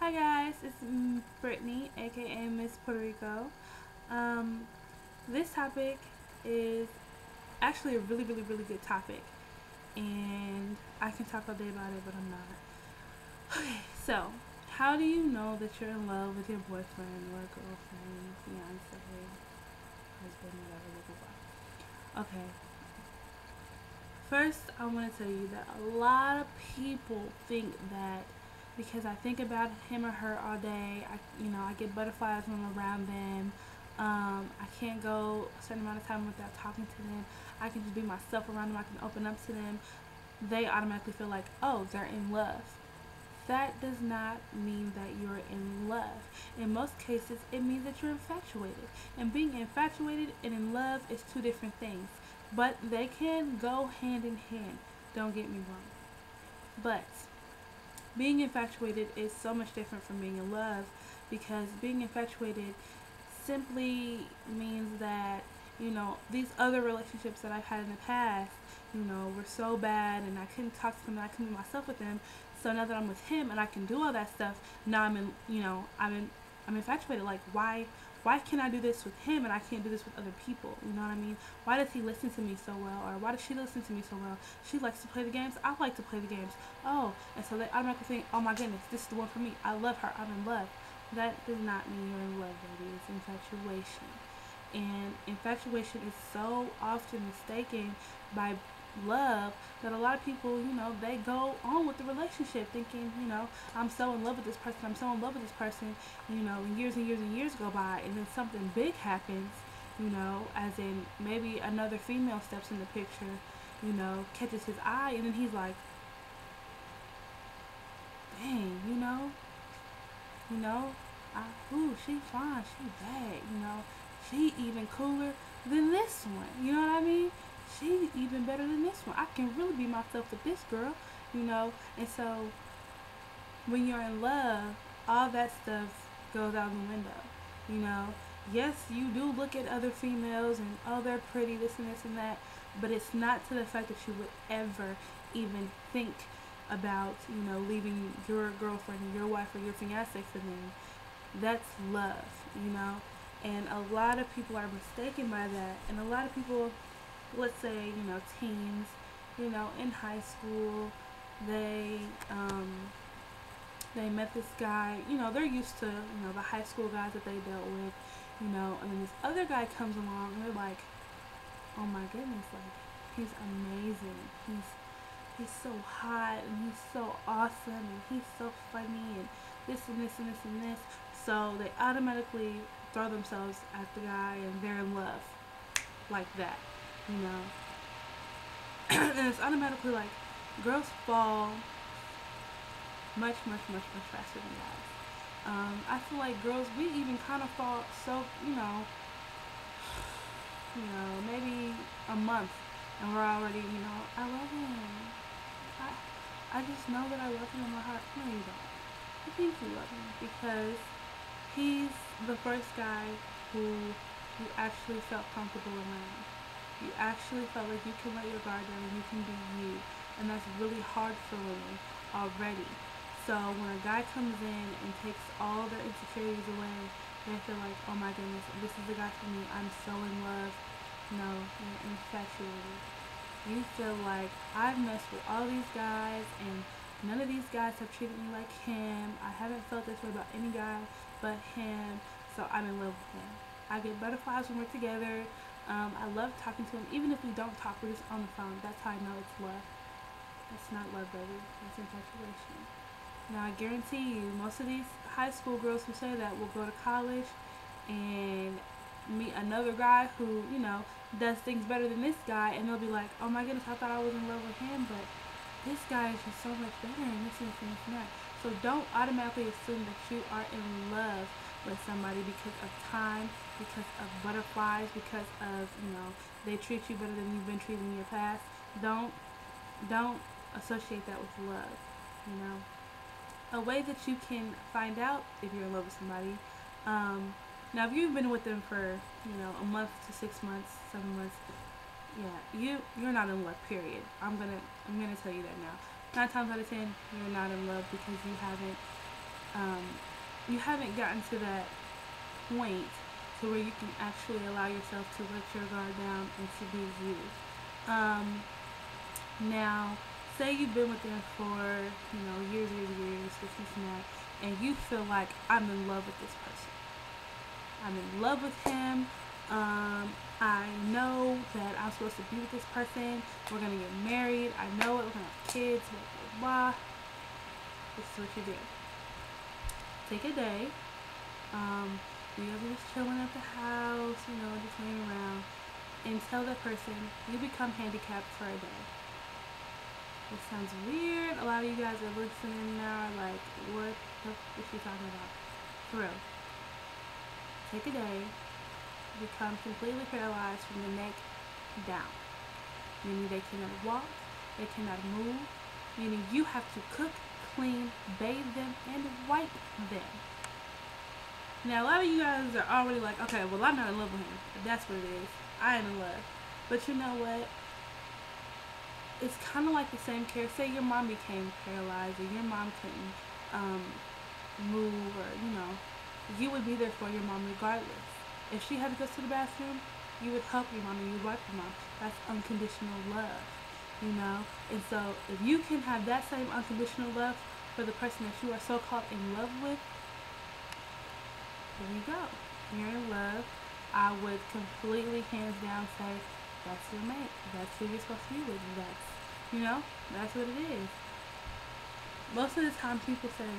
Hi guys, it's Brittany, aka Miss Puerto Rico. Um, this topic is actually a really good topic, and I can talk all day about it, but I'm not. Okay, so how do you know that you're in love with your boyfriend or girlfriend, fiance, husband, whatever, blah blah blah? Okay, first I want to tell you that a lot of people think that because I think about him or her all day. I get butterflies when I'm around them. I can't go a certain amount of time without talking to them. I can just be myself around them. I can open up to them. They automatically feel like, oh, they're in love. That does not mean that you're in love. In most cases, it means that you're infatuated. And being infatuated and in love is two different things. But they can go hand in hand. Don't get me wrong. But being infatuated is so much different from being in love, because being infatuated simply means that these other relationships that I've had in the past were so bad, and I couldn't talk to them, and I couldn't be myself with them. So now that I'm with him and I can do all that stuff, now I'm infatuated. Like, why can I do this with him and I can't do this with other people? You know what I mean? Why does he listen to me so well? Or why does she listen to me so well? She likes to play the games. I like to play the games. Oh, and so they automatically think, oh my goodness, this is the one for me. I love her. I'm in love. That does not mean you're in love, baby. It's infatuation. And infatuation is so often mistaken by love that a lot of people, they go on with the relationship thinking, I'm so in love with this person, I'm so in love with this person, and years go by, and then something big happens, as in maybe another female steps in the picture, catches his eye, and then he's like, dang, you know, ooh, she fine, she bad, she even cooler than this one, you know what I mean? She's even better than this one. I can really be myself with this girl, And so when you're in love, all that stuff goes out the window, you know. Yes, you do look at other females and, oh, they're pretty, this and that, but it's not to the fact that you would ever even think about, leaving your girlfriend or your wife or your fiance for them. That's love, you know. And a lot of people are mistaken by that. And a lot of people, let's say, teens, in high school, they um, they met this guy, they're used to, the high school guys that they dealt with, and then this other guy comes along and they're like, oh my goodness, like, he's amazing. He's so hot and he's so awesome and he's so funny and this and this and this and this. So they automatically throw themselves at the guy and they're in love like that, you know. And it's automatically like girls fall much faster than guys. I feel like girls, we even kind of fall so, maybe a month and we're already, I love him. I just know that I love him in my heart. No, you don't. I think you love him because he's the first guy who you actually felt comfortable around. You actually felt like you can let your guard down and you can be you. And that's really hard for women already. So when a guy comes in and takes all their insecurities away, they feel like, oh my goodness, this is the guy for me. I'm so in love. No, you're infatuated. You feel like I've messed with all these guys and none of these guys have treated me like him. I haven't felt this way about any guy but him. So I'm in love with him. I get butterflies when we're together. I love talking to him. Even if we don't talk, we're just on the phone. That's how I know it's love. It's not love, baby. It's infatuation. Now, I guarantee you, most of these high school girls who say that will go to college and meet another guy who, does things better than this guy, and they'll be like, oh my goodness, I thought I was in love with him, but this guy is just so much better, and this and this and this and that. So don't automatically assume that you are in love with somebody because of time, because of butterflies, because of, they treat you better than you've been treated in your past. Don't associate that with love, A way that you can find out if you're in love with somebody, now if you've been with them for, a month to 6 months, 7 months, yeah, you're not in love, period. I'm gonna tell you that now. 9 times out of 10, you're not in love because you haven't um, you haven't gotten to that point to where you can actually allow yourself to let your guard down and to be you. Um, Now, say you've been with them for, years, this and that, and you feel like I'm in love with this person. I'm in love with him. I know that I'm supposed to be with this person. We're gonna get married. I know it. We're gonna have kids. Blah blah blah. This is what you do. Take a day. You guys are just chilling at the house, just laying around, and tell that person you become handicapped for a day. It sounds weird. A lot of you guys are listening now are like, what is she talking about? For real. Take a day, become completely paralyzed from the neck down. Meaning they cannot walk, they cannot move, meaning you have to cook, clean, bathe them, and wipe them. Now, a lot of you guys are already like, okay, well, I'm not in love with him. That's what it is. I am in love. But you know what? It's kind of like the same care. Say your mom became paralyzed or your mom couldn't move, or, you would be there for your mom regardless. If she had to go to the bathroom, you would help your mom and you would wipe your mom. That's unconditional love, And so if you can have that same unconditional love for the person that you are so-called in love with, there you go. You're in love. I would completely, hands down, say that's your mate. That's who you're supposed to be with. That's what it is. Most of the time people say,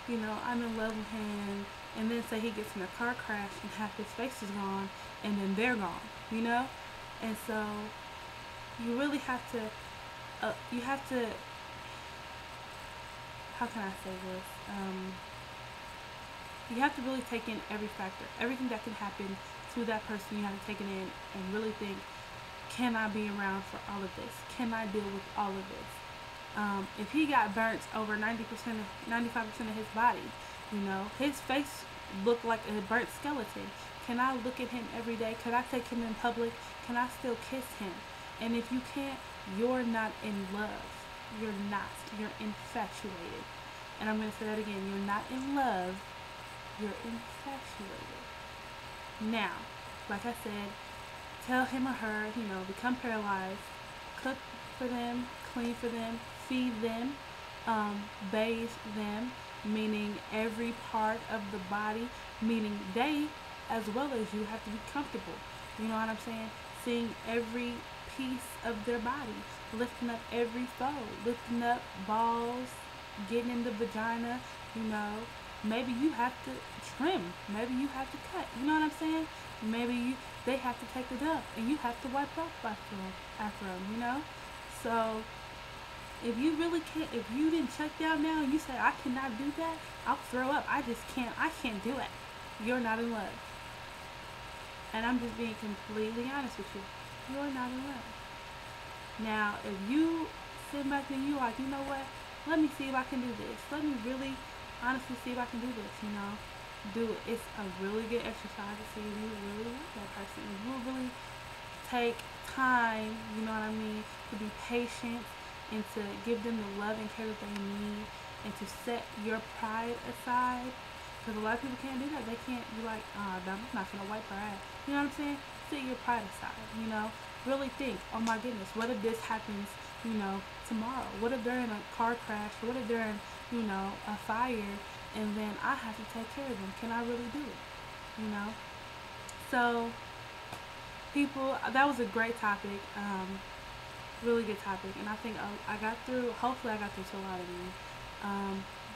I'm in love with him, and then say he gets in a car crash and half his face is gone, and then they're gone, And so you really have to, how can I say this? You have to really take in every factor, everything that can happen to that person. You have to take it in and really think, can I be around for all of this? Can I deal with all of this? If he got burnt over 95% of his body, his face looked like a burnt skeleton. Can I look at him every day? Could I take him in public? Can I still kiss him? And if you can't, you're not in love. You're not. You're infatuated. And I'm going to say that again. You're not in love. You're infatuated. Now, like I said, tell him or her, become paralyzed, cook for them, clean for them, feed them, bathe them, meaning every part of the body, meaning they, as well as you, have to be comfortable. You know what I'm saying? Seeing every piece of their body, lifting up every fold, lifting up balls, getting in the vagina, Maybe you have to trim. Maybe you have to cut. You know what I'm saying? Maybe they have to take a dump and you have to wipe up after them, So if you really can't, if you didn't check down now and you say, I cannot do that, I'll throw up. I can't do it. You're not in love. And I'm just being completely honest with you. You're not in love. Now, if you sit back and you like, you know what? Let me see if I can do this. Let me really honestly see if I can do this, Do it. It's a really good exercise to see if you really love that person. If you really take time, to be patient and to give them the love and care that they need, and to set your pride aside. Because a lot of people can't do that. They can't be like, I'm not going to wipe her ass. You know what I'm saying? Set your pride aside, Really think, oh my goodness, what if this happens, tomorrow? What if they're in a car crash? What if they're in, a fire, and then I have to take care of them? Can I really do it? So, people, that was a great topic. Really good topic. And I think hopefully I got through to a lot of you.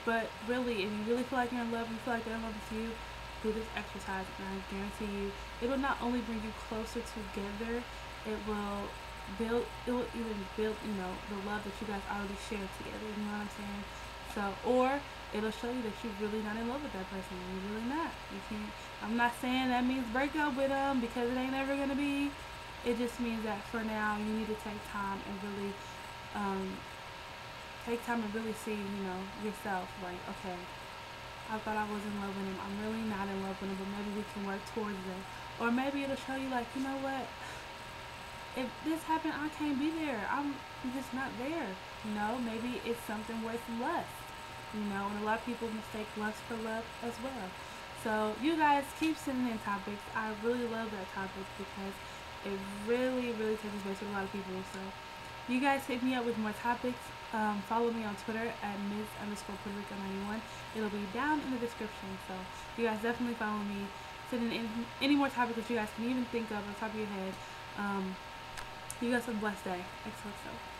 But really, if you really feel like you're in love, you feel like they're in love with you, do this exercise, and I guarantee you, it will not only bring you closer together, it will even build, the love that you guys already shared together, you know what I'm saying? So, or it'll show you that you're really not in love with that person. You're really not. You can't. I'm not saying that means break up with them, because it ain't ever gonna be. It just means that for now you need to take time and really see, yourself. Like, okay, I thought I was in love with him. I'm really not in love with him, but maybe we can work towards it. Or maybe it'll show you, like, you know what? If this happened, I can't be there. I'm just not there. Maybe it's something worth lust. you know, and a lot of people mistake lust for love as well. So you guys keep sending in topics. I really love that topic because it really, really touches base with a lot of people. So you guys hit me up with more topics. Follow me on Twitter at Ms_Puerto Rico 91. It'll be down in the description. So you guys definitely follow me. Send in any more topics that you guys can even think of on top of your head. You guys have a blessed day. XOXO.